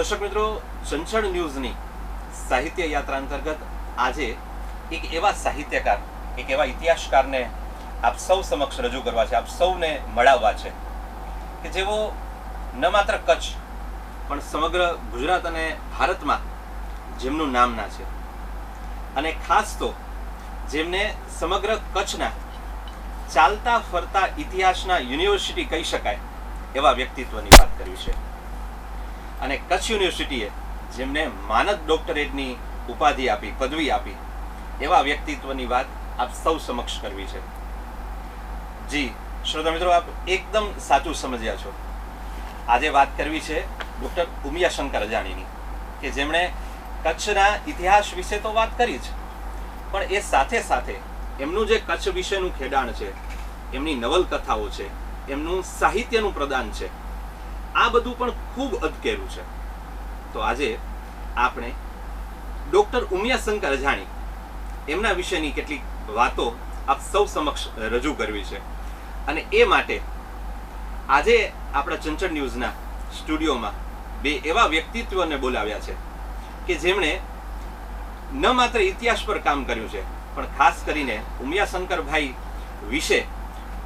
દર્શક મિત્રો, ચંચળ ન્યૂઝની સાહિત્ય યાત્રા અંતર્ગત આજે એક એવા સાહિત્યકાર, એક એવા ઇતિહાસકારને આપ સૌ સમક્ષ રજૂ કરવા છે, આપ સૌને મળાવવા છે કે જેઓ ન માત્ર કચ્છ પણ સમગ્ર ગુજરાત અને ભારતમાં જેમનું નામના છે અને ખાસ તો જેમને સમગ્ર કચ્છના ચાલતા ફરતા ઇતિહાસના યુનિવર્સિટી કહી શકાય એવા વ્યક્તિત્વની વાત કરવી છે. અને કચ્છ યુનિવર્સિટીએ જેમને માનદ ડોક્ટરેટની ઉપાધિ આપી, પદવી આપી, એવા વ્યક્તિત્વની વાત આપ સૌ સમક્ષ કરવી છે. જી શ્રોતા મિત્રો, આપ એકદમ સાચું સમજ્યા છો. આજે વાત કરવી છે ડૉક્ટર ઉમિયાશંકર અજાણીની, કે જેમણે કચ્છના ઇતિહાસ વિશે તો વાત કરી જ, પણ એ સાથે સાથે એમનું જે કચ્છ વિશેનું ખેડાણ છે, એમની નવલકથાઓ છે, એમનું સાહિત્યનું પ્રદાન છે, આ બધું પણ ખૂબ અદકેરું છે. તો આજે આપણે ડૉક્ટર ઉમિયાશંકર અજાણી એમના વિશેની કેટલીક વાતો આપ સૌ સમક્ષ રજૂ કરવી છે. અને એ માટે આજે આપણા ચંચળ ન્યૂઝના સ્ટુડિયોમાં બે એવા વ્યક્તિત્વને બોલાવ્યા છે કે જેમણે ન માત્ર ઇતિહાસ પર કામ કર્યું છે, પણ ખાસ કરીને ઉમિયાશંકરભાઈ વિશે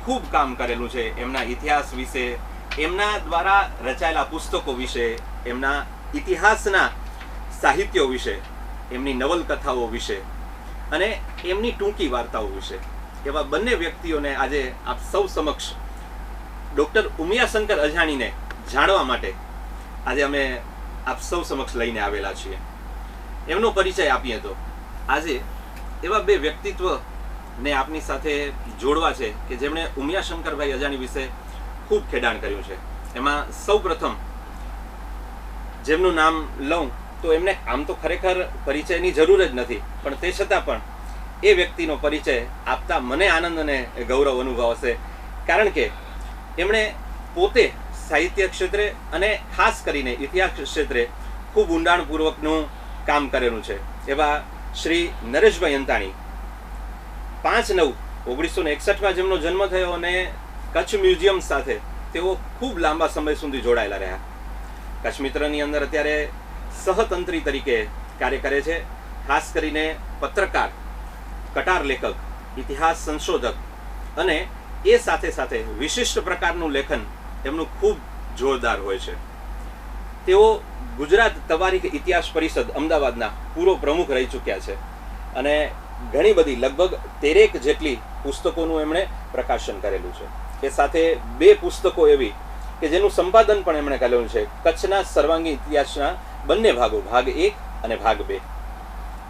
ખૂબ કામ કરેલું છે. એમના ઇતિહાસ વિશે, એમના દ્વારા રચાયેલા પુસ્તકો વિશે, એમના ઇતિહાસના સાહિત્યો વિશે, એમની નવલકથાઓ વિશે અને એમની ટૂંકી વાર્તાઓ વિશે, એવા બંને વ્યક્તિઓને આજે આપ સૌ સમક્ષ ડૉક્ટર ઉમિયાશંકર અજાણીને જાણવા માટે આજે અમે આપ સૌ સમક્ષ લઈને આવેલા છીએ. એમનો પરિચય આપીએ તો આજે એવા બે વ્યક્તિત્વને આપની સાથે જોડવા છે કે જેમણે ઉમિયાશંકરભાઈ અજાણી વિશે ખૂબ ખેડાણ કર્યું છે. એમાં સૌ પ્રથમ જેમનું નામ લઉં તો એમને આમ તો ખરેખર પરિચયની જરૂર જ નથી, પણ તે છતાં પણ એ વ્યક્તિનો પરિચય આપતા મને આનંદ અને ગૌરવ અનુભવાશે, કારણ કે એમણે પોતે સાહિત્ય ક્ષેત્રે અને ખાસ કરીને ઇતિહાસ ક્ષેત્રે ખૂબ ઊંડાણપૂર્વકનું કામ કરેલું છે. એવા શ્રી નરેશભાઈ અંતાણી 5/9/1961 જેમનો જન્મ થયો અને કચ્છ મ્યુઝિયમ સાથે તેઓ ખૂબ લાંબા સમય સુધી જોડાયેલા રહ્યા. કચ્છ મિત્રની અંદર અત્યારે સહતંત્રી તરીકે કાર્ય કરે છે. ખાસ કરીને પત્રકાર, કટાર લેખક, ઇતિહાસ સંશોધક અને એ સાથે સાથે વિશિષ્ટ પ્રકારનું લેખન એમનું ખૂબ જોરદાર હોય છે. તેઓ ગુજરાત તવારીખ ઇતિહાસ પરિષદ અમદાવાદના પૂર્વ પ્રમુખ રહી ચૂક્યા છે અને ઘણી બધી લગભગ 13 જેટલી પુસ્તકોનું એમણે પ્રકાશન કરેલું છે. એ સાથે 2 પુસ્તકો એવી કે જેનું સંપાદન પણ એમણે કરેલું છે, કચ્છના સર્વાંગી ઇતિહાસના બંને ભાગો, ભાગ 1 અને ભાગ 2.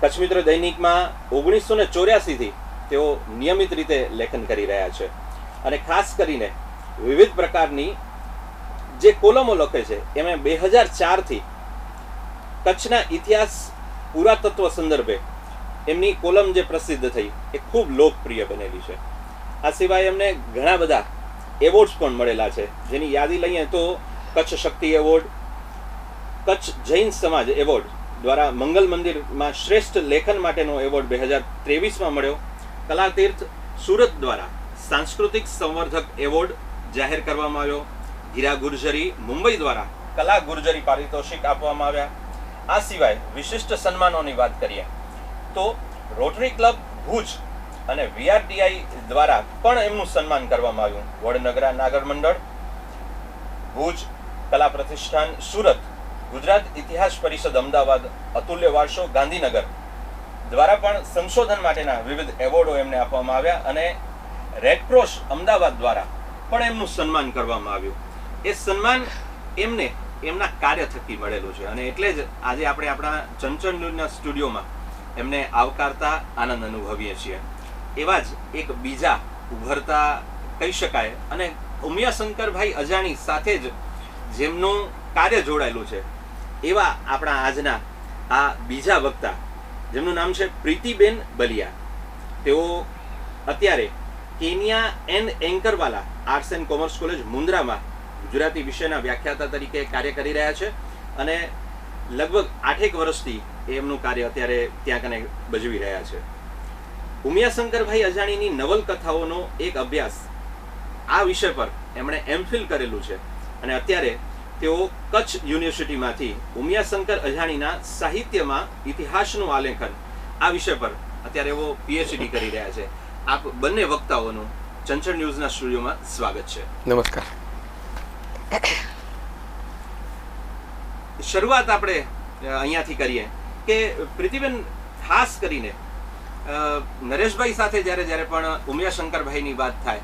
કચ્છ મિત્ર દૈનિકમાં 1984 થી તેઓ નિયમિત રીતે લેખન કરી રહ્યા છે અને ખાસ કરીને વિવિધ પ્રકારની જે કોલમો લખે છે એમણે 2004 થી કચ્છના ઇતિહાસ પુરાતત્વ સંદર્ભે એમની કોલમ જે પ્રસિદ્ધ થઈ એ ખૂબ લોકપ્રિય બનેલી છે. આ સિવાય એમને ઘણા બધા એવોર્ડ્સ પણ મળેલા છે, જેની યાદી લઈએ તો કચ્છ શક્તિ એવોર્ડ, કચ્છ જૈન સમાજ એવોર્ડ દ્વારા મંગલ મંદિરમાં શ્રેષ્ઠ લેખન માટેનો એવોર્ડ 2023માં મળ્યો. કલાતીર્થ સુરત દ્વારા સાંસ્કૃતિક સંવર્ધક એવોર્ડ જાહેર કરવામાં આવ્યો. હીરા ગુર્જરી મુંબઈ દ્વારા કલા ગુર્જરી પારિતોષિક આપવામાં આવ્યા. આ સિવાય વિશિષ્ટ સન્માનોની વાત કરીએ તો રોટરી ક્લબ ભુજ અને VRTI દ્વારા પણ એમનું સન્માન કરવામાં આવ્યું. વડનગરા નાગર મંડળ, ભુજ કલા પ્રતિષ્ઠાન સુરત, ગુજરાત ઇતિહાસ પરિષદ અમદાવાદ, અતુલ્ય વારસો ગાંધીનગર દ્વારા પણ સંશોધન માટેના વિવિધ એવોર્ડો એમને આપવામાં આવ્યા અને રેડક્રોસ અમદાવાદ દ્વારા પણ એમનું સન્માન કરવામાં આવ્યું. એ સન્માન એમને એમના કાર્ય થકી મળેલું છે અને એટલે જ આજે આપણે આપણા ચંચળ ન્યૂઝના સ્ટુડિયોમાં એમને આવકારતા આનંદ અનુભવીએ છીએ. એવા જ એક બીજા ઉભરતા કહી શકાય અને ઉમિયાશંકરભાઈ અજાણી સાથે જ જેમનું કાર્ય જોડાયેલું છે એવા આપણા આજના આ બીજા વક્તા, જેમનું નામ છે પ્રીતિબેન બલિયા. તેઓ અત્યારે Kenia and Ankarwala arts and commerce college મુન્દ્રામાં ગુજરાતી વિષયના વ્યાખ્યાતા તરીકે કાર્ય કરી રહ્યા છે અને લગભગ 8 વર્ષથી એમનું કાર્ય અત્યારે ત્યાં કને ભજવી રહ્યા છે. ઉમિયાશંકરભાઈ અજાણીની નવલકથાઓનો એક અભ્યાસ આ વિષય પર એમણે MPhil કરેલું છે અને અત્યારે તેઓ કચ્છ યુનિવર્સિટીમાંથી ઉમિયાશંકર અજાણીના સાહિત્યમાં ઇતિહાસનું આલેખન આ વિષય પર અત્યારે એવો પીએચડી કરી રહ્યા છે. આપ બંને વક્તાઓનું ચંચળ ન્યૂઝના સ્ટુડિયોમાં સ્વાગત છે. નમસ્કાર. શરૂઆત આપણે અહીંયાથી કરીએ કે પ્રીતિબેન, ખાસ કરીને નરેશભાઈ સાથે જ્યારે પણ ઉમિયાશંકરભાઈની વાત થાય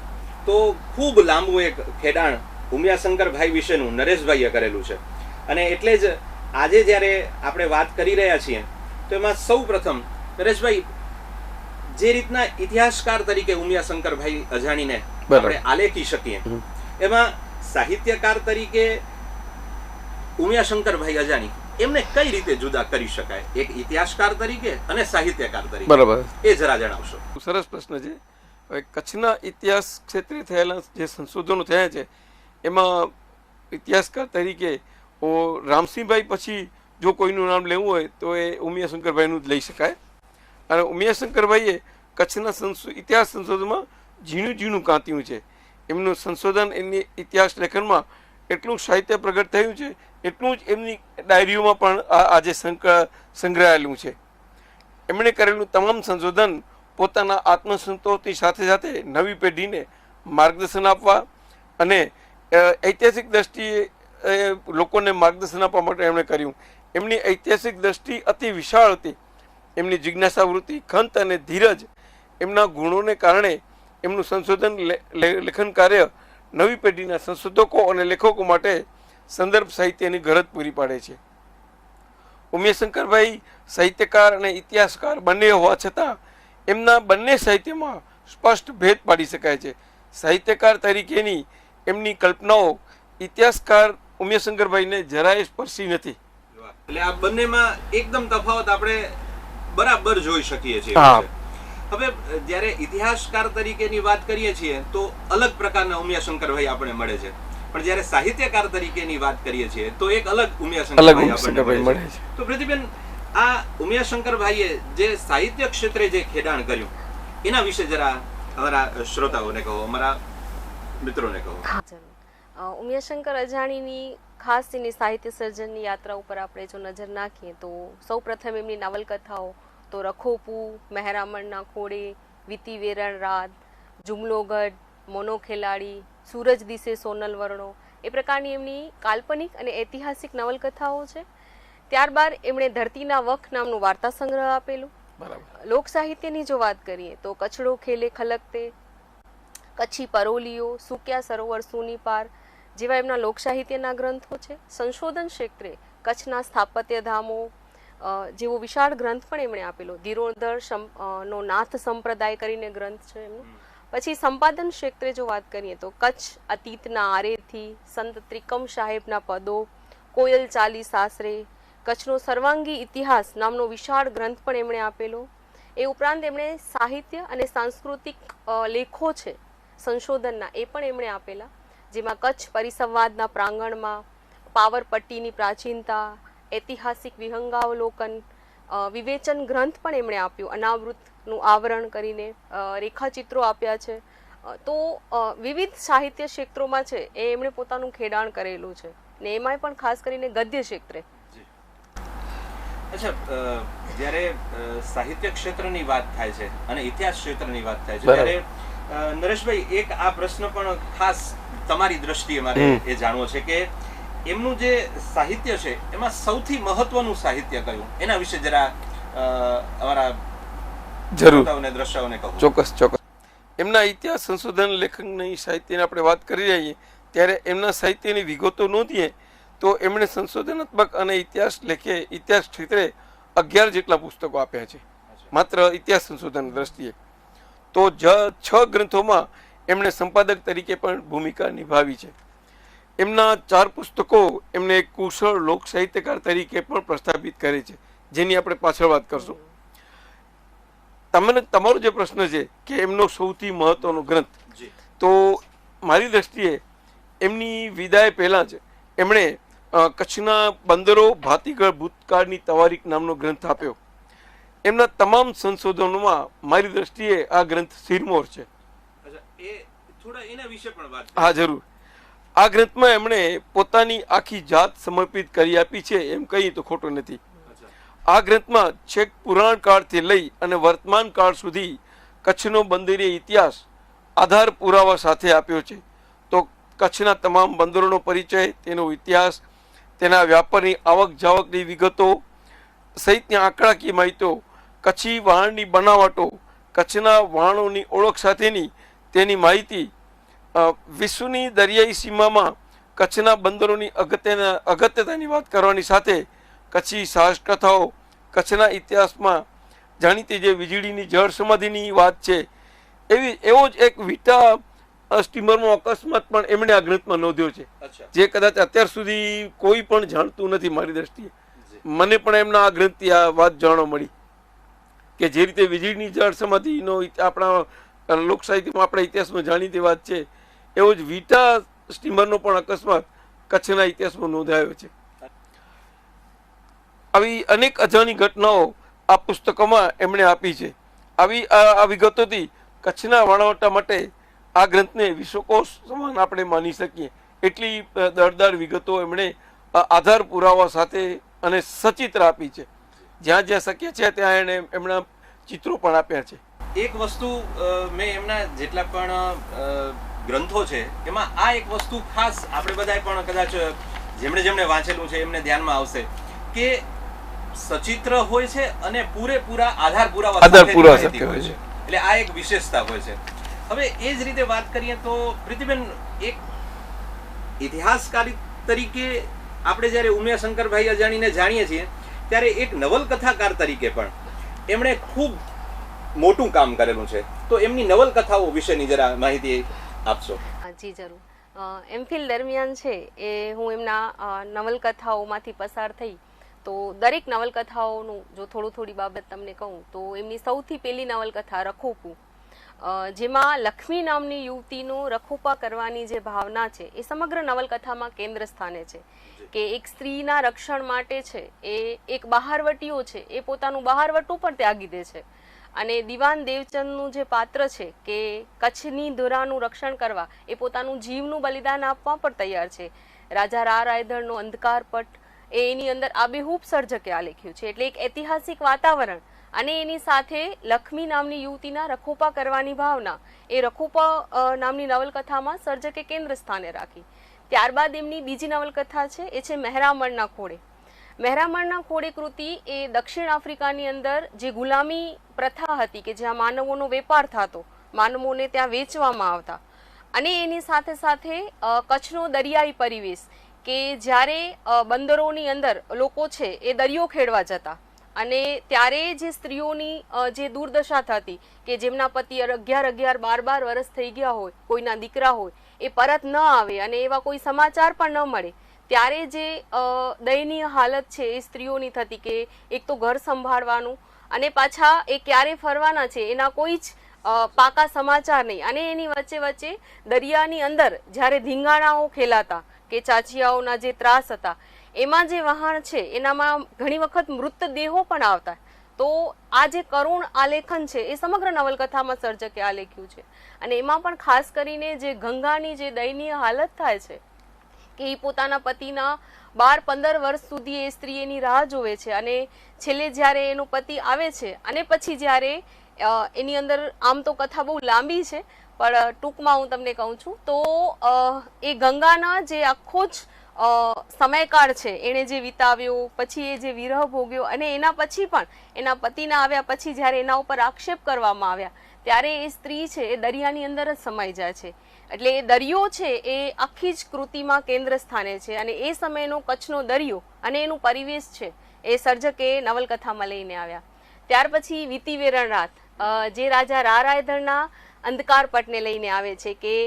તો ખૂબ લાંબુ એક ખેડાણ ઉમિયાશંકરભાઈ વિશેનું નરેશભાઈએ કરેલું છે. અને એટલે જ આજે જ્યારે આપણે વાત કરી રહ્યા છીએ તો એમાં સૌ પ્રથમ નરેશભાઈ, જે રીતના ઇતિહાસકાર તરીકે ઉમિયાશંકરભાઈ અજાણીને આપણે આલેખી શકીએ, એમાં સાહિત્યકાર તરીકે ઉમિયાશંકરભાઈ અજાણી એમને કઈ રીતે જુદા કરી શકાય, એક ઇતિહાસકાર તરીકે અને સાહિત્યકાર તરીકે? બરાબર, એ જરા જણાવશો. સરસ પ્રશ્ન છે. હવે કચ્છના ઇતિહાસ ક્ષેત્રે થયેલા જે સંશોધનો થયા છે એમાં ઇતિહાસકાર તરીકે રામસિંહભાઈ પછી જો કોઈનું નામ લેવું હોય તો એ ઉમિયાશંકરભાઈનું જ લઈ શકાય. અને ઉમિયાશંકરભાઈએ કચ્છના ઇતિહાસ સંશોધનમાં ઝીણું કાંત્યું છે. એમનું સંશોધન એમની ઇતિહાસ લેખનમાં એટલું સાહિત્ય પ્રગટ થયું છે, એટલું જ એમની ડાયરીઓમાં પણ આજે સંગ્રહાયેલું છે. એમણે કરેલું તમામ સંશોધન પોતાના આત્મસંતોષની સાથે સાથે નવી પેઢીને માર્ગદર્શન આપવા અને ઐતિહાસિક દ્રષ્ટિએ લોકોને માર્ગદર્શન આપવા માટે એમણે કર્યું. એમની ઐતિહાસિક દ્રષ્ટિ અતિ વિશાળ હતી. એમની જિજ્ઞાસા વૃત્તિ, ખંત અને ધીરજ, એમના ગુણોને કારણે એમનું સંશોધન લેખન કાર્ય નવી પેઢીના સંશોધકો અને લેખકો માટે સંદર્ભ સાહિત્યની ગરજ પૂરી પાડે છે. ઉમિયાશંકરભાઈ સાહિત્યકાર અને ઇતિહાસકાર બંને હોવા છતાં એમના બંને સાહિત્યમાં સ્પષ્ટ ભેદ પાડી શકાય છે. સાહિત્યકાર તરીકેની એમની કલ્પનાઓ ઇતિહાસકાર ઉમિયાશંકરભાઈને જરાય સ્પર્શી નથી. એટલે આ બંનેમાં એકદમ તફાવત આપણે બરાબર જોઈ શકીએ છીએ. હવે જ્યારે ઇતિહાસકાર તરીકેની વાત કરીએ છીએ તો અલગ પ્રકારના ઉમિયાશંકરભાઈ આપણે મળે છે, પણ જ્યારે સાહિત્યકાર તરીકેની વાત કરીએ છીએ તો એક અલગ ઉમિયાશંકરભાઈ આપણને મળે છે. તો પ્રતિબેન, આ ઉમિયાશંકરભાઈએ જે સાહિત્ય ક્ષેત્રે જે ખેડાણ કર્યું એના વિશે જરા અમારા શ્રોતાઓને કહો, અમારા મિત્રોને કહો. ઉમિયાશંકર અજાણીની ખાસ એની સાહિત્ય સર્જનની યાત્રા ઉપર આપણે જો નજર નાખીએ તો સૌ પ્રથમ એમની નવલકથાઓ તો રખોપું, મહેરામણના ખોડે, વીતી વેરણ રાત, જુમલોગઢ, મોનો ખેલાડી, સૂરજ દિશે સોનલ વર્ણો, એ પ્રકારની એમની કાલ્પનિક અને ઐતિહાસિક નવલકથાઓ છે. ત્યારબાદ એમણે ધરતીના વખ નામનું વાર્તા સંગ્રહ આપેલું. લોક સાહિત્યની જો વાત કરીએ તો કચડો ખેલે ખલકતે, કચ્છી પરોલીઓ, સુક્યા સરોવર સુની પાર જેવા એમના લોક સાહિત્યના ગ્રંથો છે. સંશોધન ક્ષેત્રે કચ્છના સ્થાપત્ય ધામો જેવો વિશાળ ગ્રંથ પણ એમણે આપેલો. ધીરોદર નો નાથ સંપ્રદાય કરીને ગ્રંથ છે એમનો. પછી સંપાદન ક્ષેત્રે જો વાત કરીએ તો કચ્છ અતીતના આરેથી, સંત ત્રિકમ સાહેબના પદો, કોયલ ચાલી સાસરે, કચ્છનો સર્વાંગી ઇતિહાસ નામનો વિશાળ ગ્રંથ પણ એમણે આપેલો. એ ઉપરાંત એમણે સાહિત્ય અને સાંસ્કૃતિક લેખો છે સંશોધનના, એ પણ એમણે આપેલા, જેમાં કચ્છ પરિસંવાદના પ્રાંગણમાં, પાવરપટ્ટીની પ્રાચીનતા, ઐતિહાસિક વિહંગાવલોકન, વિવેચન ગ્રંથ પણ એમણે આપ્યું. અનાવૃતનું આવરણ કરીને રેખાચિત્રો આપ્યા છે. તો વિવિધ સાહિત્ય ક્ષેત્રોમાં છે એ એમણે પોતાનું ખેડાણ કરેલું છે, ને એમાંય પણ ખાસ કરીને ગદ્ય ક્ષેત્રે. અચ્છા, જ્યારે સાહિત્ય ક્ષેત્રની વાત થાય છે અને ઇતિહાસ ક્ષેત્રની વાત થાય છે ત્યારે નરેશભાઈ, એક આ પ્રશ્ન પણ ખાસ તમારી દ્રષ્ટિએ મારે એ જાણવો છે કે એમનું જે સાહિત્ય છે એમાં સૌથી મહત્વનું સાહિત્ય કયું, એના વિશે જરા અમારા શ્રોતાઓને દ્રષ્ટાઓને કહો. ચોક્કસ. એમના ઇતિહાસ સંશોધન લેખનની સાહિત્યની આપણે વાત કરી રહીએ ત્યારે એમના સાહિત્યની વિગતો નોંધીએ તો એમણે સંશોધનાત્મક અને ઇતિહાસ લેખે ઇતિહાસ ક્ષેત્રે 11 જેટલા પુસ્તકો આપ્યા છે માત્ર ઇતિહાસ સંશોધન દ્રષ્ટિએ. તો 6 ગ્રંથોમાં એમણે સંપાદક તરીકે પણ ભૂમિકા નિભાવી છે. એમના 4 પુસ્તકો એમને એક કુશળ લોક સાહિત્યકાર તરીકે પણ પ્રસ્થાપિત કરે છે, જેની આપણે પાછળ વાત કરશું. તમારો જે પ્રશ્ન છે કે એમનો સૌથી મહત્વનો ગ્રંથ, તો મારી દ્રષ્ટિએ એમની વિદાય પહેલા જ એમણે કચ્છના બંદરો ભાતીગળ ભૂતકાળની તવારીખ નામનો ગ્રંથ આપ્યો. એમના તમામ સંશોધનોમાં મારી દ્રષ્ટિએ આ ગ્રંથ શિરમોર છે. હા, જરૂર. આ ગ્રંથમાં એમણે પોતાની આખી જાત સમર્પિત કરી આપી છે એમ કહીએ તો ખોટું નથી. આ ગ્રંથમાં છેક પુરાણ કાળથી લઈ અને વર્તમાન કાળ સુધી કચ્છનો બંદરીય ઇતિહાસ આધાર પુરાવા સાથે આપ્યો છે. તો કચ્છના તમામ બંદરોનો પરિચય, તેનો ઇતિહાસ, તેના વ્યાપારની આવક જાવકની વિગતો સહિતની આંકડાકીય માહિતીઓ, કચ્છી વહાણની બનાવટો, કચ્છના વહાણોની ઓળખ સાથેની તેની માહિતી, વિશ્વની દરિયાઈ સીમામાં કચ્છના બંદરોની અગત્યતાની વાત કરવાની સાથે કચ્છી સાહસ કથાઓ, કચ્છના ઇતિહાસમાં જાણીતી જે વીજળીની જળ સમાધિની વાત છે, એવો જ એક વિટા સ્ટીમરમાં અકસ્માત પણ એમણે આ ગ્રંથમાં નોંધ્યો છે, જે કદાચ અત્યાર સુધી કોઈ પણ જાણતું નથી. મારી દ્રષ્ટિએ મને પણ એમના આ ગ્રંથથી આ વાત જાણવા મળી કે જે રીતે વીજળીની જળ સમાધિનો આપણા લોક સાહિત્યમાં, આપણા ઇતિહાસમાં જાણીતી વાત છે, એવો જ વિટા સ્ટીમરનો પણ અકસ્માત કચ્છના ઇતિહાસમાં નોંધાયો છે. આવી અનેક અજાણી ઘટનાઓ આ પુસ્તકોમાં એમણે આપી છે. આ વિગતોથી કચ્છના વણાવટા માટે આ ગ્રંથને વિશ્વકોશ સમાન આપણે માની શકીએ એટલી દળદાર વિગતો એમણે આધાર પુરાવા સાથે અને સચિત્ર આપી છે. જ્યાં જ્યાં શક્ય છે ત્યાં એમના ચિત્રો પણ આપ્યા છે. એક વસ્તુ મેં એમના જેટલા પણ ગ્રંથો છે એમાં આ એક વસ્તુ ખાસ આપણે બધાએ પણ કદાચ જેમણે વાંચેલું છે એમને ધ્યાનમાં આવશે કે સચિત્ર હોય છે અને પૂરેપૂરા આધાર પુરાવા સાથે હોય છે. એટલે આ એક વિશેષતા હોય છે. હવે એ જ રીતે વાત કરીએ તો પ્રીતિબેન, એક ઇતિહાસકારી તરીકે આપણે જ્યારે ઉમિયાશંકરભાઈ અજાણીને જાણીએ છીએ ત્યારે એક નવલકથાકાર તરીકે પણ એમણે ખૂબ મોટું કામ કરેલું છે. તો એમની નવલકથાઓ વિશેની જરા માહિતી આપશો. જી જરૂર. એમફિલ દરમિયાન છે એ હું એમના નવલકથાઓમાંથી પસાર થઈ તો દરેક નવલકથાઓનું જો થોડી બાબત તમને કહું તો એમની સૌથી પહેલી નવલકથા રખોપું, જેમાં લક્ષ્મી નામની યુવતીનો રખોપા કરવાની જે ભાવના છે એ સમગ્ર નવલકથામાં કેન્દ્ર સ્થાને છે. કે એક સ્ત્રીના રક્ષણ માટે છે એ એક બહારવટીઓ છે એ પોતાનું બહારવટું પણ ત્યાગી દે છે. અને દિવાન દેવચંદનું જે પાત્ર છે કે કચ્છની ધુરાનું રક્ષણ કરવા એ પોતાનું જીવનું બલિદાન આપવા પણ તૈયાર છે. રાજા રાયધરનો અંધકારપટ એ એની અંદર આબેહૂબ સર્જકે આલેખ્યું છે. એટલે એક ઐતિહાસિક વાતાવરણ અને એની સાથે લક્ષ્મી નામની યુવતીના રખોપા કરવાની ભાવના એ રખોપા નામની નવલકથામાં સર્જકે કેન્દ્ર સ્થાને રાખી. ત્યારબાદ એમની બીજી નવલકથા છે એ છે મહેરામણના ખોળે. મહેરામણના ખોળે કૃતિ એ દક્ષિણ આફ્રિકાની અંદર જે ગુલામી પ્રથા હતી કે જ્યાં માનવોનો વેપાર થતો, માનવોને ત્યાં વેચવામાં આવતા, અને એની સાથે સાથે કચ્છનો દરિયાઈ પરિવેશ કે જ્યારે બંદરોની અંદર લોકો છે એ દરિયો ખેડવા જતા અને ત્યારે જે સ્ત્રીઓની જે દુર્દશા થતી કે જેમના પતિ 11-12 વર્ષ થઈ ગયા હોય, કોઈના દીકરા હોય, એ પરત ન આવે અને એવા કોઈ સમાચાર પણ ન મળે, ત્યારે જે દયનીય હાલત છે એ સ્ત્રીઓની થતી કે એક તો ઘર સંભાળવાનું અને પાછા એ ક્યારે ફરવાના છે એના કોઈ જ પાકા સમાચાર નહીં. અને એની વચ્ચે દરિયાની અંદર જ્યારે ધીંગાણાઓ ખેલાતા કે ચાચિયાઓના જે ત્રાસ હતા, એમાં જે વહાણ છે એનામાં ઘણી વખત મૃતદેહો પણ આવતા. તો આ જે કરુણ આલેખન છે એ સમગ્ર નવલકથામાં સર્જકે આલેખ્યું છે. અને એમાં પણ ખાસ કરીને જે ગંગાની જે દયનીય હાલત થાય છે કે એ પોતાના પતિના 12-15 વર્ષ સુધી એ સ્ત્રી એની રાહ જોવે છે અને છેલ્લે જ્યારે એનો પતિ આવે છે અને પછી જ્યારે એની અંદર આમ તો કથા બહુ લાંબી છે પણ ટૂંકમાં હું તમને કહું છું તો એ ગંગાના જે આખો જ સમયકાળ છે એણે જે વિતાવ્યો, પછી એ જે વિરહ ભોગ્યો અને એના પછી પણ એના પતિના આવ્યા પછી જ્યારે એના ઉપર આક્ષેપ કરવામાં આવ્યા ત્યારે એ સ્ત્રી છે એ દરિયાની અંદર જ સમાઈ જાય છે. એટલે એ દરિયો છે એ આખી જ કૃતિમાં કેન્દ્ર સ્થાને છે અને એ સમયનો કચ્છનો દરિયો અને એનું પરિવેશ છે એ સર્જકે નવલકથામાં લઈને આવ્યા. ત્યાર પછી વીતી વેરણ રાત જે રાજા રાયધરના અંધકારપટને લઈને આવે છે કે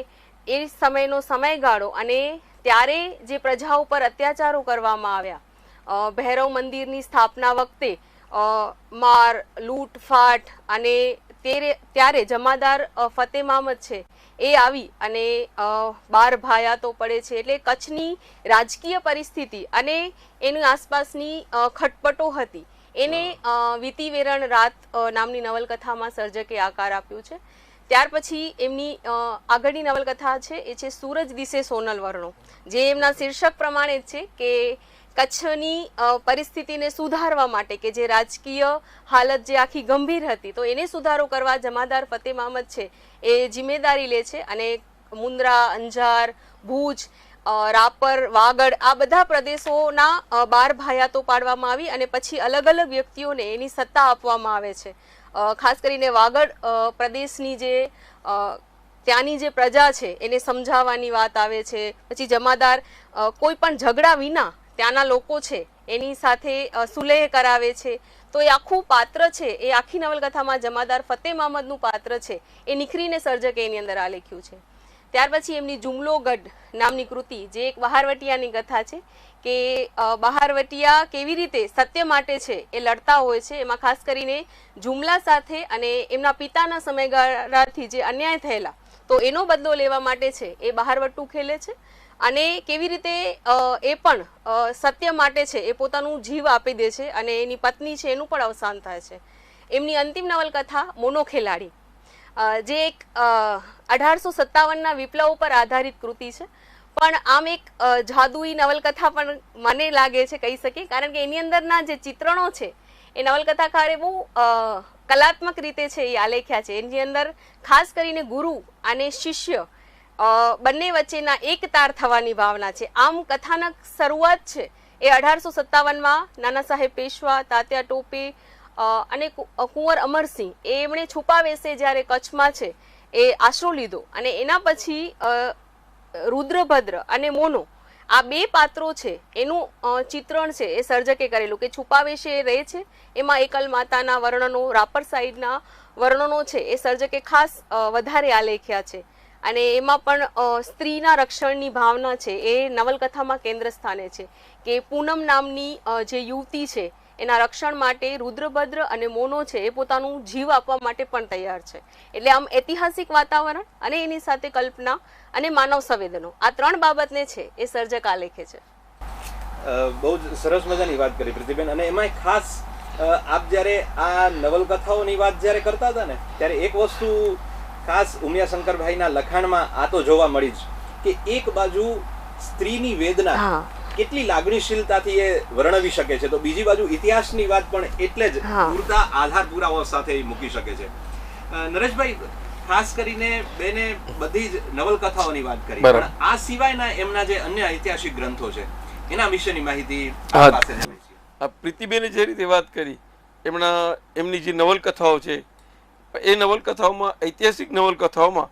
એ સમયનો સમયગાળો અને ત્યારે જે પ્રજા ઉપર અત્યાચારો કરવામાં આવ્યા, ભૈરવ મંદિરની સ્થાપના વખતે માર, લૂંટફાટ અને ત્યારે જમાદાર ફતેહ મામદ છે એ આવી અને 12 ભાયાતો પડે છે. એટલે કચ્છની રાજકીય પરિસ્થિતિ અને એની આસપાસની ખટપટો હતી એને વીતી વેરણ રાત નામની નવલકથામાં સર્જકે આકાર આપ્યું છે. ત્યાર પછી એમની આગળની નવલકથા છે એ છે સૂરજ દિશે સોનલ વર્ણો, જે એમના શીર્ષક પ્રમાણે જ છે કે કચ્છની પરિસ્થિતિને સુધારવા માટે, કે જે રાજકીય હાલત જે આખી ગંભીર હતી, તો એને સુધારો કરવા જમાદાર ફતેહ મામદ છે એ જિમ્મેદારી લે છે અને મુન્દ્રા, અંજાર, ભુજ, રાપર, વાગડ આ બધા પ્રદેશોના 12 ભાયાતો પાડવામાં આવી અને પછી અલગ અલગ વ્યક્તિઓને એની સત્તા આપવામાં આવે છે. ખાસ કરીને વાગડ પ્રદેશની જે ત્યાંની જે પ્રજા છે એને સમજાવવાની વાત આવે છે. પછી જમાદાર કોઈ પણ ઝઘડા વિના ત્યાંના લોકો છે એની સાથે સુલેહ કરાવે છે. તો એ આખું પાત્ર છે, એ આખી નવલકથામાં જમાદાર ફતેહ મામદનું પાત્ર છે એ નિખરીને સર્જકે એની અંદર આ લખ્યું છે. ત્યાર પછી એમની જુમલો ગઢ નામની કૃતિ, જે એક બહારવટિયાની કથા છે કે બહારવટિયા કેવી રીતે સત્ય માટે છે એ લડતા હોય છે. એમાં ખાસ કરીને જુમલા સાથે અને એમના પિતાના સમયગાળાથી જે અન્યાય થયેલા, તો એનો બદલો લેવા માટે છે એ બહારવટું ખેલે છે અને કેવી રીતે એ પણ સત્ય માટે છે એ પોતાનું જીવ આપી દે છે અને એની પત્ની છે એનું પણ અવસાન થાય છે. એમની અંતિમ નવલકથા મોનો ખેલાડી, જે એક 1857ના વિપ્લવ પર આધારિત કૃતિ છે, પણ આમ એક જાદુઈ નવલકથા પણ મને લાગે છે કહી શકીએ, કારણ કે એની અંદરના જે ચિત્રણો છે એ નવલકથાકારે બહુ કલાત્મક રીતે છે એ આલેખ્યા છે. એની અંદર ખાસ કરીને ગુરુ અને શિષ્ય બંને વચ્ચેના એક તાર થવાની ભાવના છે. આમ કથાનક શરૂઆત છે એ 1857માં નાના સાહેબ પેશવા, તાત્યા ટોપે અને કુંવર અમરસિંહ એમણે છુપાવેશે જ્યારે કચ્છમાં છે એ આશરો લીધો, અને એના પછી રુદ્રભદ્ર અને મોનો આ બે પાત્રો છે એનું ચિત્રણ છે એ સર્જકે કરેલું, કે છુપાવેશે એ રહે છે એમાં એકલ માતાના વર્ણનો, રાપર સાઈડના વર્ણનો છે એ સર્જકે ખાસ વધારે આલેખ્યા છે. અને એમાં પણ સ્ત્રીના રક્ષણની ભાવના છે એ નવલકથામાં કેન્દ્ર સ્થાને છે, કે પૂનમ નામની જે યુવતી છે એના રક્ષણ માટે રુદ્રભદ્ર અને મોનો છે એ પોતાનું જીવ આપવા માટે પણ તૈયાર છે. એટલે આમ ઐતિહાસિક વાતાવરણ અને એની સાથે કલ્પના અને માનવ સંવેદનો, આ 3 બાબતને છે એ સર્જક આલેખે છે. બહુ જ સરસ મજાની વાત કરી પ્રીતિબેન. અને એમાં ખાસ આપ જ્યારે આ નવલકથાઓની વાત જ્યારે કરતા હતા ને, ત્યારે એક વસ્તુ ખાસ ઉમિયાશંકરભાઈના લખાણમાં આ તો જોવા મળી જ, કે એક બાજુ સ્ત્રીની વેદના કેટલી લાગણીશીલતાથી એ વર્ણવી શકે છે, તો બીજી બાજુ ઇતિહાસની વાત પણ એટલે જ પૂરતા આધાર પુરાવા સાથે મૂકી શકે છે. નરેશભાઈ, ખાસ કરીને બેને બધી જ નવલકથાઓની વાત કરી, પણ આ સિવાયના એમના જે અન્ય ઐતિહાસિક ગ્રંથો છે એના વિશેની માહિતી આપણી પાસે છે. પ્રીતિબેને જે રીતે વાત કરી, એમની જે નવલકથાઓ છે એ નવલકથાઓમાં, ઐતિહાસિક નવલકથાઓમાં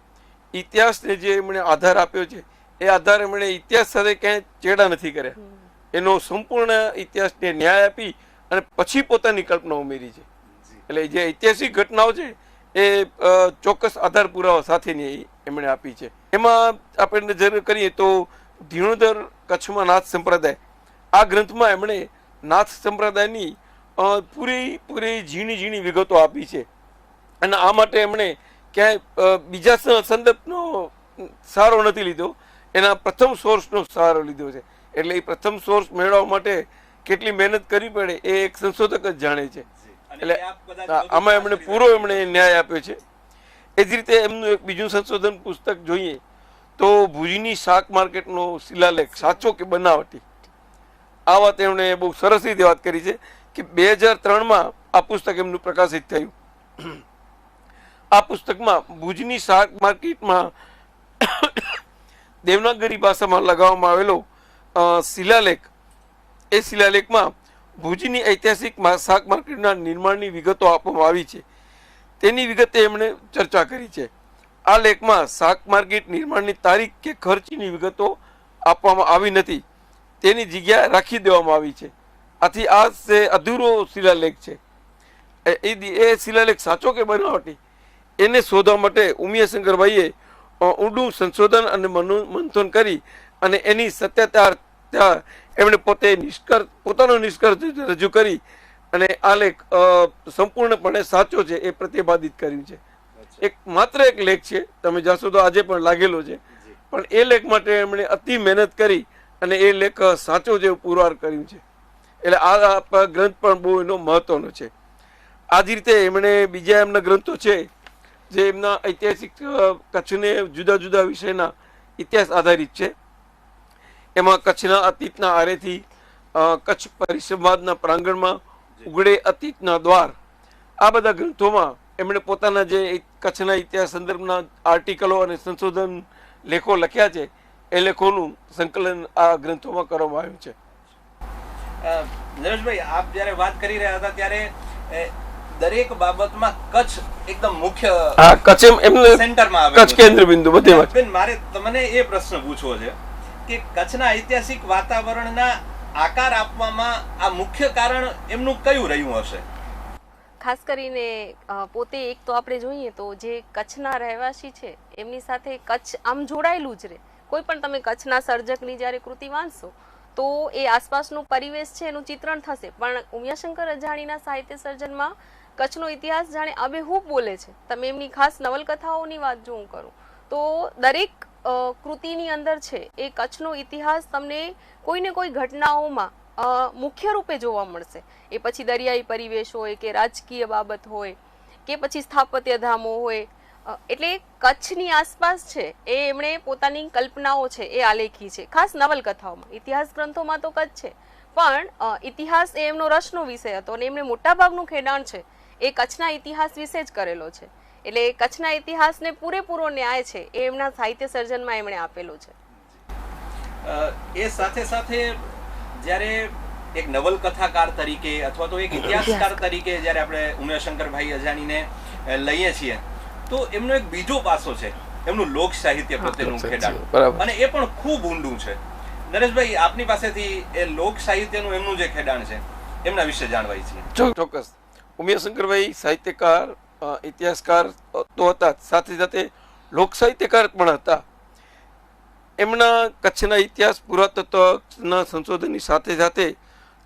ઇતિહાસને જે એમણે આધાર આપ્યો છે એ આધાર એમણે ઇતિહાસ સાથે ક્યાંય ચેડા નથી કર્યા. એનો સંપૂર્ણ ઇતિહાસને ન્યાય આપી અને પછી પોતાની કલ્પના ઉમેરી છે. એટલે જે ઐતિહાસિક ઘટનાઓ છે એ ચોક્કસ આધાર પુરાવા સાથેની એમણે આપી છે. એમાં આપણે નજર કરીએ તો ધીણોધર કચ્છમાં નાથ સંપ્રદાય, આ ગ્રંથમાં એમણે નાથ સંપ્રદાયની પૂરી ઝીણી વિગતો આપી છે. અને આ માટે એમણે ક્યાંય બીજા સંદર્ભનો સહારો નથી લીધો, એના પ્રથમ સોર્સનો સહારો લીધો છે. એટલે એ પ્રથમ સોર્સ મેળવવા માટે કેટલી મહેનત કરવી પડે એ એક સંશોધક જ જાણે છે. એટલે આમાં એમણે ન્યાય આપ્યો છે. એ જ રીતે એમનું એક બીજું સંશોધન પુસ્તક જોઈએ તો ભુજની શાક માર્કેટનો શિલાલેખ સાચો કે બનાવટી, આ વાત એમણે બહુ સરસ રીતે વાત કરી છે કે 2003માં આ પુસ્તક એમનું પ્રકાશિત થયું. આ પુસ્તકમાં ભુજની શાક માર્કેટમાં દેવનાગરી ભાષામાં લગાવવામાં આવેલો શિલાલેખ, એ શિલાલેખમાં ભુજની ઐતિહાસિક શાક માર્કેટના નિર્માણની વિગતો આપવામાં આવી છે. તેની વિગતે એમણે ચર્ચા કરી છે. આ લેખમાં શાક માર્કેટ નિર્માણની તારીખ કે ખર્ચની વિગતો આપવામાં આવી નથી, તેની જગ્યા રાખી દેવામાં આવી છે. આથી આ અધૂરો શિલાલેખ છે. એ શિલાલેખ સાચો કે બનાવટી એને શોધવા માટે ઉમિયાશંકરભાઈએ ઊંડું સંશોધન અને મંથન કરી અને એની સત્યતા એમણે પોતાનો નિષ્કર્ષ રજૂ કરી અને આ લેખ સંપૂર્ણપણે સાચો છે એ પ્રતિપાદિત કર્યું છે. માત્ર એક લેખ છે, તમે જાશો તો આજે પણ લાગેલો છે, પણ એ લેખ માટે એમણે અતિ મહેનત કરી અને એ લેખ સાચો છે પુરવાર કર્યું છે. એટલે આ ગ્રંથ પણ બહુ એનો મહત્વનો છે. આ જ રીતે એમણે બીજા એમના ગ્રંથો છે જે એમના ઐતિહાસિક કચ્છને જુદા જુદા વિષયના ઇતિહાસ આધારિત છે. એમાં કચ્છના અતીતના આરેથી કચ્છ પરિસંવાદના પ્રાંગણમાં ઉગડે અતીતના દ્વાર, આ બધા ગ્રંથોમાં એમણે પોતાના જે કચ્છના ઇતિહાસ સંદર્ભના આર્ટિકલો અને સંશોધન લેખો લખ્યા છે એ લેખોનું સંકલન આ ગ્રંથોમાં કરવામાં આવ્યું છે. નરેશભાઈ, આપ જ્યારે વાત કરી રહ્યા હતા ત્યારે દરેક બાબતમાં કચ્છ એકદમ મુખ્ય કચ્છ એમને સેન્ટરમાં આવે, કચ્છ કેન્દ્ર બિંદુ બધેમાં. બેન, મારે તમને એ પ્રશ્ન પૂછવો છે કે કચ્છના ઐતિહાસિક વાતાવરણના આકાર આપવામાં આ મુખ્ય કારણ એમનું કયું રહ્યું હશે? ખાસ કરીને પોતે એક તો આપણે જોઈએ તો જે કચ્છના રહેવાસી છે એમની સાથે કચ્છ આમ જોડાયેલું જ રહે. કોઈ પણ તમે કચ્છના સર્જકની જ્યારે કૃતિ વાંચશો તો એ આસપાસનો પરિવેશ છે એનું ચિત્રણ થશે, પણ ઉમિયાશંકર અજાણીના સાહિત્ય સર્જનમાં કચ્છનો ઇતિહાસ જાણે આબેહૂબ બોલે છે. તમે એમની ખાસ નવલકથાઓની વાત જો હું કરું તો દરેક કૃતિની અંદર છે એ કચ્છનો ઇતિહાસ તમને કોઈને કોઈ ઘટનાઓમાં મુખ્ય રૂપે જોવા મળશે. એ પછી દરિયાઈ પરિવેશ હોય કે રાજકીય બાબત હોય કે પછી સ્થાપત્ય ધામો હોય, એટલે કચ્છની આસપાસ છે એ એમણે પોતાની કલ્પનાઓ છે એ આલેખી છે, ખાસ નવલકથાઓમાં. ઇતિહાસ ગ્રંથોમાં તો કચ્છ છે, પણ ઇતિહાસ એ એમનો રસનો વિષય હતો અને એમણે મોટાભાગનું ખેડાણ છે એ કચ્છના ઇતિહાસ વિશે જ કરેલો છે. એટલે કચ્છના ઇતિહાસને પૂરેપૂરો ન્યાય છે એ એમના સાહિત્ય સર્જનમાં એમણે આપેલો છે. એ સાથે સાથે જ્યારે એક નવલકથાકાર તરીકે અથવા તો એક ઇતિહાસકાર તરીકે જ્યારે આપણે ઉમિયાશંકરભાઈ અજાણીને લઈએ છીએ તો એમનો એક બીજો પાસો છે, એમનું લોક સાહિત્ય પ્રત્યેનું ખેડાણ, અને એ પણ ખૂબ ઊંડું છે. નરેશભાઈ, આપની પાસેથી એ લોક સાહિત્યનું એમનું જે ખેડાણ છે એમના વિશે જાણવા ઈચ્છીએ. ચોક્કસ. ઉમિયાશંકરભાઈ સાહિત્યકાર, ઇતિહાસકાર તો હતા, સાથે સાથે લોક સાહિત્યકાર પણ હતા. એમના કચ્છના ઇતિહાસ પુરાતત્વના સંશોધનની સાથે સાથે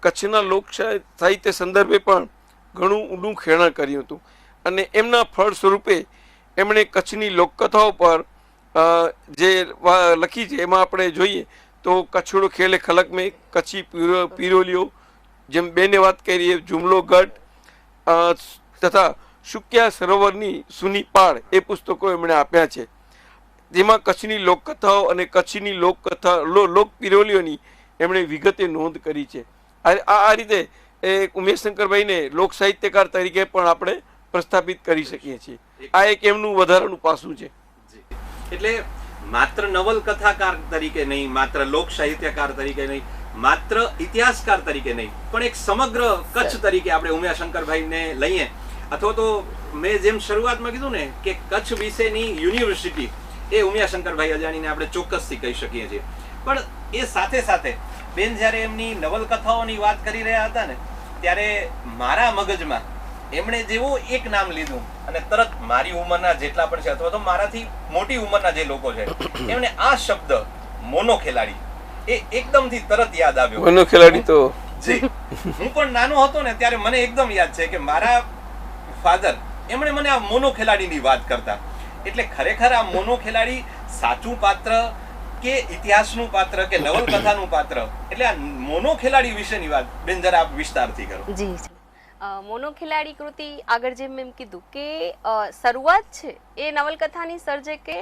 કચ્છના લોક સાહિત્ય સંદર્ભે પણ ઘણું ઊંડું ખેડાણ કર્યું હતું, અને એમના ફળ સ્વરૂપે એમણે કચ્છની લોકકથાઓ પર જે લખી છે એમાં આપણે જોઈએ તો કચ્છડો ખેલે ખલક મેં, કચ્છી પીરોલીઓ, જેમ બેને વાત કરીએ, જુમલો ગઢ તથા શુક્યા સરોવરની સુની પાળ, એ પુસ્તકો એમણે આપ્યા છે. જેમાં કચ્છની લોકકથાઓ અને કચ્છની લોક પીરોલીઓની એમણે વિગતે નોંધ કરી છે. આ રીતે ઉમેશશંકરભાઈને લોક સાહિત્યકાર તરીકે પણ આપણે પ્રસ્થાપિત કરી શકીએ છીએ. આ એક એમનું વધારાનું પાસું છે. એટલે માત્ર નવલકથાકાર તરીકે નહીં, માત્ર લોક સાહિત્યકાર તરીકે નહીં, માત્ર ઇતિહાસકાર તરીકે નહીં, પણ એક સમગ્ર કચ્છ તરીકે આપણે ઉમિયાશંકરભાઈને લઈએ, અથવા તો મેં જેમ શરૂઆતમાં કીધું ને કે કચ્છ વિશેની યુનિવર્સિટી એ ઉમિયાશંકરભાઈ અજાણીને આપણે ચોક્કસથી કહી શકીએ છીએ. પણ એ સાથે સાથે બેન જ્યારે એમની નવલકથાઓની વાત કરી રહ્યા હતા ને ત્યારે મારા મગજમાં એમણે જેવું એક નામ લીધું અને તરત મારી ઉંમરના જેટલા પણ છે અથવા તો મારાથી મોટી ઉંમરના જે લોકો છે એમને આ શબ્દ મોનો ખેલાડી એ એકદમથી તરત યાદ આવ્યો. મોનો ખેલાડી તો જી, હું પણ નાનો હતો ને ત્યારે મને એકદમ યાદ છે કે મારા ફાધર એમણે મને આ મોનો ખેલાડીની વાત કરતા. એટલે ખરેખર આ મોનો ખેલાડી સાચું પાત્ર કે ઇતિહાસનું પાત્ર કે નવલકથાનું પાત્ર, એટલે આ મોનો ખેલાડી વિશેની વાત બેન જરા આપ વિસ્તારથી કરો. જી જી. મોનો ખેલાડી કૃતિ આગળ જેમ એમ કીધું કે શરૂઆત છે એ નવલકથાની સર્જકે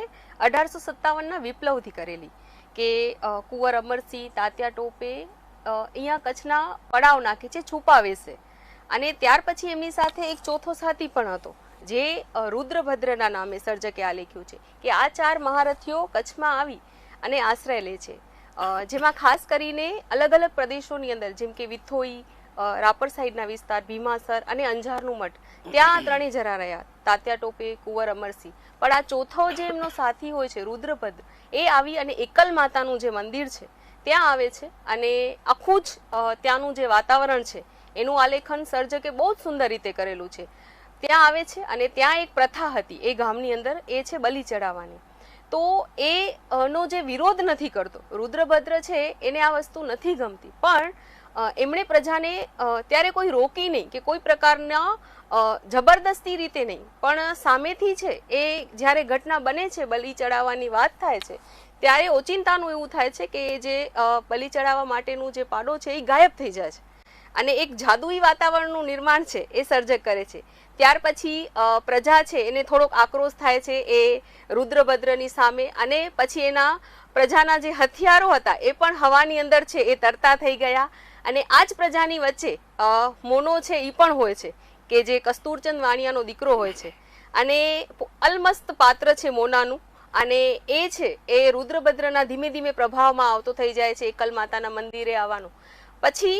1857ના વિપ્લવથી કરેલી, કે કુંવર અમરસિંહ, તાત્યા ટોપે અહીંયા કચ્છના પડાવ નાખે છે, છુપાવે છે. અને ત્યાર પછી એમની સાથે એક ચોથો સાથી પણ હતો જે રુદ્રભદ્રના નામે સર્જકે આ લખ્યું છે કે આ 4 મહારથીઓ કચ્છમાં આવી અને આશ્રય લે છે, જેમાં ખાસ કરીને અલગ અલગ પ્રદેશોની અંદર જેમ કે વિથોઈ, રાપર સાઈડના વિસ્તાર, ભીમાસર અને અંજારનું મઠ, ત્યાં ત્રણેય જરા રહ્યા, તાત્યા ટોપે, કુંવર અમરસિંહ. પણ આ ચોથો જે એમનો સાથી હોય છે રુદ્રભદ્ર, એ આવી અને એકલ માતાનું જે મંદિર છે ત્યાં આવે છે, અને આખું જ ત્યાંનું જે વાતાવરણ છે એનું આલેખન સર્જકે બહુ જ સુંદર રીતે કરેલું છે. ત્યાં આવે છે અને ત્યાં એક પ્રથા હતી એ ગામની અંદર, એ છે બલિ ચડાવવાની. તો એ નો જે વિરોધ નથી કરતો રુદ્રભદ્ર છે, એને આ વસ્તુ નથી ગમતી, પણ એમણે પ્રજાને ત્યારે કોઈ રોકી નહીં કે કોઈ પ્રકારના જબરદસ્તી રીતે નહીં, પણ સામેથી છે એ જ્યારે ઘટના બને છે, બલિ ચડાવવાની વાત થાય છે, ત્યારે ઓચિંતાનું એવું થાય છે કે જે બલિ ચડાવવા માટેનું જે પાડો છે એ ગાયબ થઈ જાય છે. અને એક જાદુઈ વાતાવરણનું નિર્માણ છે એ સર્જક કરે છે. ત્યાર પછી પ્રજા છે એને થોડોક આક્રોશ થાય છે એ રુદ્રભદ્રની સામે, અને પછી એના પ્રજાના જે હથિયારો હતા એ પણ હવાની અંદર છે એ તરતા થઈ ગયા. અને આ જ પ્રજાની વચ્ચે મોનો છે એ પણ હોય છે કે જે કસ્તુરચંદ વાણિયાનો દીકરો હોય છે, અને અલમસ્ત પાત્ર છે મોનાનું. અને એ છે એ રુદ્રભદ્રના ધીમે ધીમે પ્રભાવમાં આવતો થઈ જાય છે એકલ માતાના મંદિરે આવવાનો. પછી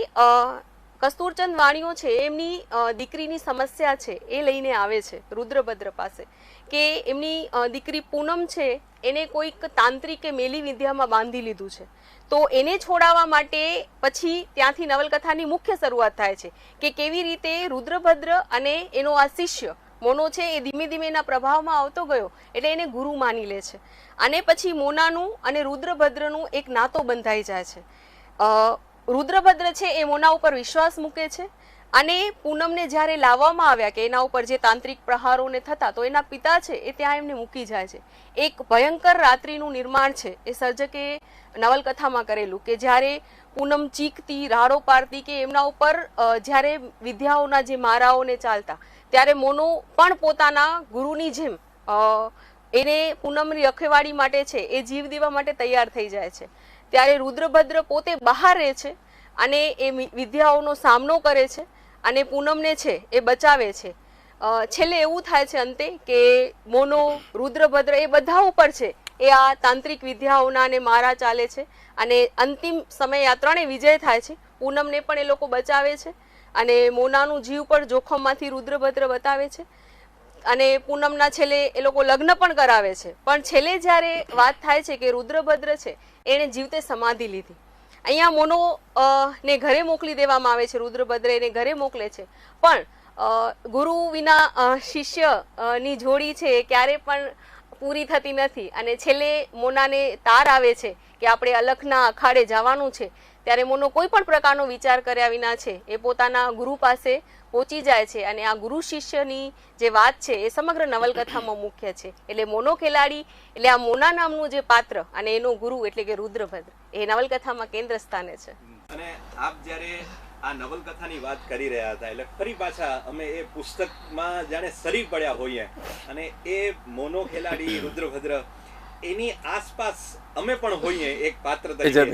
કસ્તુરચંદ વાણિયો છે એમની દીકરીની સમસ્યા છે એ લઈને આવે છે રુદ્રભદ્ર પાસે કે એમની દીકરી પૂનમ છે એને કોઈક તાંત્રિકે મેલી વિદ્યામાં બાંધી લીધું છે, તો એને છોડાવવા માટે પછી ત્યાંથી નવલકથાની મુખ્ય શરૂઆત થાય છે કે કેવી રીતે રુદ્રભદ્ર અને એનો આ શિષ્ય મોનો છે એ ધીમે ધીમે એના પ્રભાવમાં આવતો ગયો એટલે એને ગુરુ માની લે છે. અને પછી મોનાનું અને રુદ્રભદ્રનું એક નાતો બંધાઈ જાય છે. રુદ્રભદ્ર છે એ મોના ઉપર વિશ્વાસ મૂકે છે, અને પૂનમને જ્યારે લાવવામાં આવ્યા કે એના ઉપર જે તાંત્રિક પ્રહારોને થતા, તો એના પિતા છે એ ત્યાં એમને મૂકી જાય છે. એક ભયંકર રાત્રિનું નિર્માણ છે એ સર્જકે નવલકથામાં કરેલું કે જ્યારે પૂનમ ચીકતી, રાડો પાડતી કે એમના ઉપર જ્યારે વિદ્યાઓના જે મારાઓને ચાલતા, ત્યારે મોનો પણ પોતાના ગુરુની જેમ એને પૂનમની રખેવાળી માટે છે એ જીવ દેવા માટે તૈયાર થઈ જાય છે. ત્યારે રુદ્રભદ્ર પોતે બહાર રહે છે અને એ વિદ્યાઓનો સામનો કરે છે અને પૂનમને છે એ બચાવે છે. છેલ્લે એવું થાય છે અંતે કે મોનો, રુદ્રભદ્ર એ બધા ઉપર છે એ આ તાંત્રિક વિદ્યાઓના અને મારા ચાલે છે, અને અંતિમ સમયે આ ત્રણેય વિજય થાય છે. પૂનમને પણ એ લોકો બચાવે છે અને મોનાનું જીવ પણ જોખમમાંથી રુદ્રભદ્ર બતાવે છે, અને પૂનમના છેલ્લે એ લોકો લગ્ન પણ કરાવે છે. પણ છેલ્લે જ્યારે વાત થાય છે કે રુદ્રભદ્ર છે એણે જીવતે સમાધિ લીધી. અહીંયા મોનો ને ઘરે મોકલી દેવામાં આવે છે, રુદ્રભદ્ર એને ઘરે મોકલે છે, પણ ગુરુ વિના શિષ્યની જોડી છે એ ક્યારે પણ પૂરી થતી નથી. અને છેલ્લે મોનાને તાર આવે છે કે આપણે અલખના અખાડે જવાનું છે, ત્યારે મોનો કોઈ પણ પ્રકારનો વિચાર કર્યા વિના છે એ પોતાના ગુરુ પાસે પહોંચી જાય છે. અને આ ગુરુ શિષ્યની જે વાત છે એ સમગ્ર નવલકથામાં મુખ્ય છે. એટલે મોનો ખેલાડી એટલે આ મોના નામનું જે પાત્ર અને એનો ગુરુ એટલે કે રુદ્રભદ્ર એ નવલકથામાં કેન્દ્ર સ્થાને છે. અને આપ જ્યારે આ નવલકથાની વાત કરી રહ્યા હતા એટલે ફરી પાછા અમે એ પુસ્તકમાં જાણે સરી પડ્યા હોઈએ, અને એ મોનો ખેલાડી રુદ્રભદ્ર એની આસપાસ અમે પણ હોઈએ એક પાત્ર તરીકે,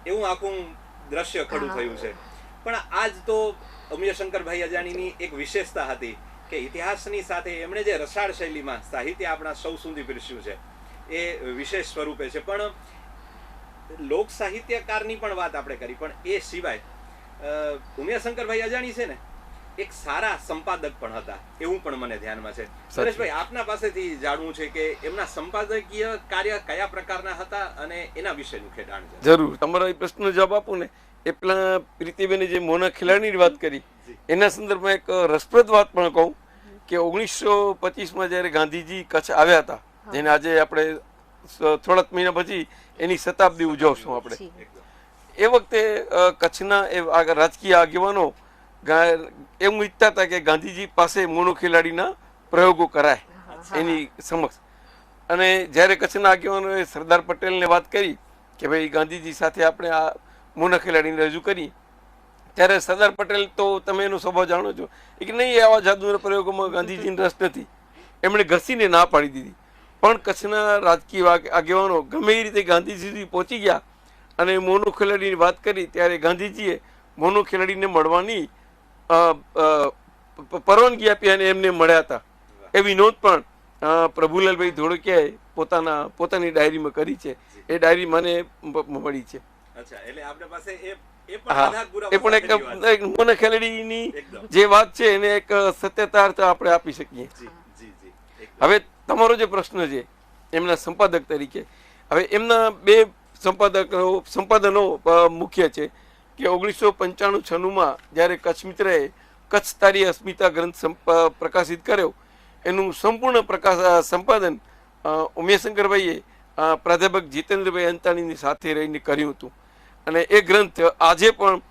એવું આખું દ્રશ્ય ખડું થયું છે. પણ આજ તો ઉમિયાશંકરભાઈ અજાણીની એક વિશેષતા હતી કે ઇતિહાસની સાથે એમણે જે રસાળ શૈલીમાં સાહિત્ય આપણા સૌ સુધી પીરસ્યું છે એ વિશેષ સ્વરૂપે છે. પણ લોક સાહિત્યકારની પણ વાત આપણે કરી, પણ એ સિવાય ઉમિયાશંકરભાઈ અજાણી છે ને એક સારા સંપાદક પણ હતા, એવું પણ મને ધ્યાનમાં છે. સુરેશભાઈ, આપના પાસેથી જાણવું છે કે એમના સંપાદકીય કાર્ય કયા પ્રકારના હતા અને એના વિશેનું ખેડાણ છે. જરૂર, તમારા એ પ્રશ્નનો જવાબ આપું ને એ પેલા પ્રીતિબેને જે મોના ખેલાડીની વાત કરી એના સંદર્ભમાં એક રસપ્રદ વાત પણ કહું કે 1925માં જ્યારે ગાંધીજી કચ્છ આવ્યા હતા, જેને આજે આપણે થોડાક મહિના પછી એની શતાબ્દી ઉજવશું આપણે, એ વખતે કચ્છના એ રાજકીય આગેવાનો એવું ઈચ્છતા હતા કે ગાંધીજી પાસે મોનો ખેલાડીના પ્રયોગો કરાય એની સમક્ષ. અને જ્યારે કચ્છના આગેવાનોએ સરદાર પટેલને વાત કરી કે ભાઈ ગાંધીજી સાથે આપણે આ મોના ખેલાડીને રજૂ કરી, ત્યારે સરદાર પટેલ તો તમે એનો સ્વભાવ જાણો છો કે નહીં, આવા જાદુના પ્રયોગોમાં ગાંધીજીને રસ નથી, એમણે ઘસીને ના પાડી દીધી. પણ કચ્છના રાજકીય આગેવાનો ગમે એ રીતે ગાંધીજી સુધી પહોંચી ગયા અને મોનો ખેલાડીની વાત કરી, ત્યારે ગાંધીજીએ મોનો ખેલાડીને મળવાની પરવાનગી આપી અને એમને મળ્યા હતા. એવી નોંધ પણ પ્રભુલાલભાઈ ધોળકિયાએ પોતાની ડાયરીમાં કરી છે. એ ડાયરી મને મળી છે. એ પણ એક મોના ખેલાડીની જે વાત છે એને એક સત્યતાર્થ આપણે આપી શકીએ. હવે તમારો જે પ્રશ્ન છે એમના સંપાદક તરીકે, હવે એમના બે સંપાદનો મુખ્ય છે કે 1995-96માં જ્યારે કચ્છ મિત્રએ કચ્છ તારી અસ્મિતા ગ્રંથ પ્રકાશિત કર્યો, એનું સંપૂર્ણ સંપાદન ઉમિયાશંકરભાઈએ પ્રાધ્યાપક જીતેન્દ્રભાઈ અંતાણીની સાથે રહીને કર્યું હતું. અને એ ગ્રંથ આજે પણ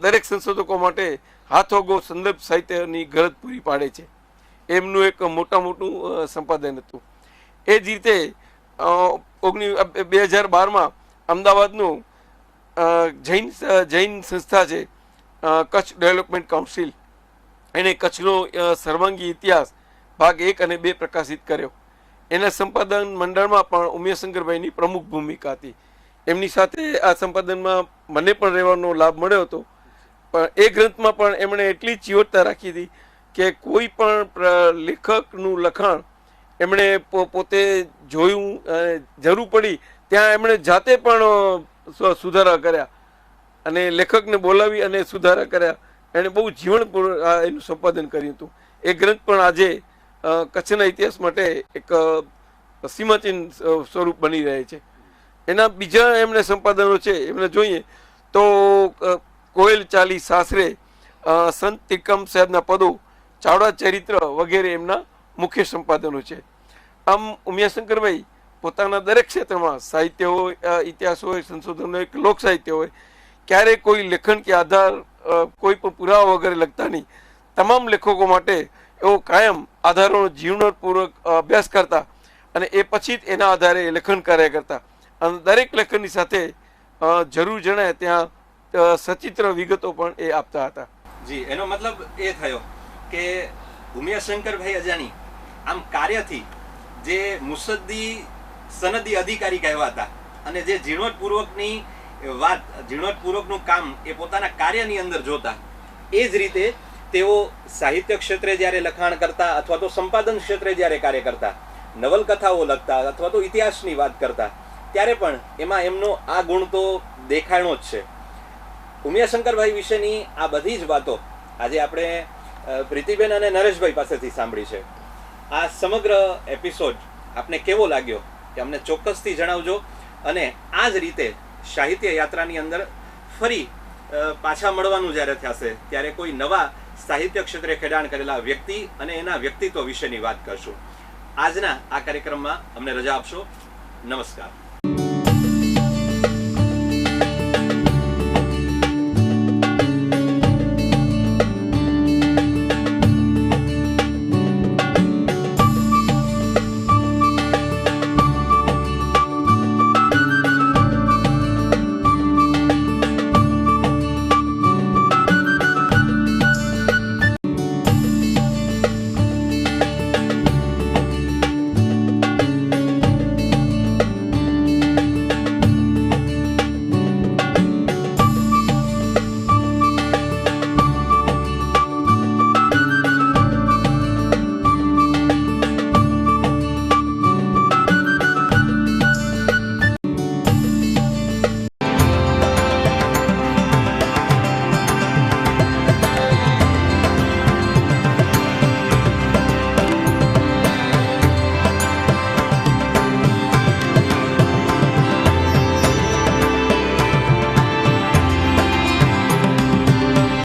દરેક સંશોધકો માટે હાથોગો સંદર્ભ સાહિત્યની ગરજ પૂરી પાડે છે. એમનું એક મોટું સંપાદન હતું. એ જ રીતે 2012માં અમદાવાદનું જૈન સંસ્થા છે કચ્છ ડેવલપમેન્ટ કાઉન્સિલ એણે કચ્છનો સર્વાંગી ઇતિહાસ ભાગ 1 અને 2 પ્રકાશિત કર્યો. એના સંપાદન મંડળમાં પણ ઉમિયાશંકરભાઈની પ્રમુખ ભૂમિકા હતી. એમની સાથે આ સંપાદનમાં મને પણ રહેવાનો લાભ મળ્યો હતો. પણ એ ગ્રંથમાં પણ એમણે એટલી ચીવટતા રાખી હતી કે કોઈ પણ લેખકનું લખાણ એમણે પોતે જોયું, જરૂર પડી ત્યાં એમણે જાતે પણ સુધારા કર્યા અને લેખકને બોલાવી અને સુધારા કર્યા. એણે બહુ જીવનપૂર્વક એનું સંપાદન કર્યું હતું. એ ગ્રંથ પણ આજે કચ્છના ઇતિહાસ માટે એક સીમાચિહ્ન સ્વરૂપ બની રહે છે. એના બીજા એમણે સંપાદનો છે, એમને જોઈએ તો કોયલ ચાલી સાસરે, સંત તિકમ સાહેબના પદો, ચાવડા ચરિત્ર વગેરે એમના મુખ્ય સંપાદનો છે. આમ ઉમિયાશંકરભાઈ પોતાના દરેક ક્ષેત્રમાં સાહિત્ય હોય, ઇતિહાસ હોય, સંશોધન હોય, લોક સાહિત્ય હોય, ક્યારેય કોઈ લેખન કે આધાર કોઈ પણ પુરાવા વગેરે લખતા નહીં. તમામ લેખકો માટે એવો કાયમ આધારોનો જીવનપૂર્વક અભ્યાસ કરતા અને એ પછી જ એના આધારે લેખન કાર્ય કરતા અને દરેક લેખનની સાથે જરૂર જણાય ત્યાં સચિત્ર વિગતો પણ એ આપતા હતા. જી, એનો મતલબ એ થયો કે ઉમિયાશંકરભાઈ અજાણી આમ કાર્યથી જે મુસદ્દી સનદી અધિકારી કહેવાતા અને જે ઝીણવટપૂર્વકની વાત, ઝીણવટપૂર્વકનું કામ એ પોતાના કાર્યની અંદર જોતા, એ જ રીતે તેઓ સાહિત્ય ક્ષેત્રે જ્યારે લખાણ કરતા અથવા તો સંપાદન ક્ષેત્રે જ્યારે કાર્ય કરતા, નવલકથાઓ લખતા અથવા તો ઇતિહાસની વાત કરતા, ત્યારે પણ એમાં એમનો આ ગુણ તો દેખાણો જ છે. ઉમિયાશંકરભાઈ વિશેની આ બધી જ વાતો આજે આપણે પ્રીતિબેન અને નરેશભાઈ પાસેથી સાંભળી છે. આ સમગ્ર એપિસોડ આપને કેવો લાગ્યો કે અમને ચોક્કસથી જણાવજો અને આ જ રીતે સાહિત્ય યાત્રાની અંદર ફરી પાછા મળવાનું જ્યારે થશે ત્યારે કોઈ નવા સાહિત્ય ક્ષેત્રે ખેડાણ કરેલા વ્યક્તિ અને એના વ્યક્તિત્વ વિશેની વાત કરશું. આજના આ કાર્યક્રમમાં અમને રજા આપશો. નમસ્કાર.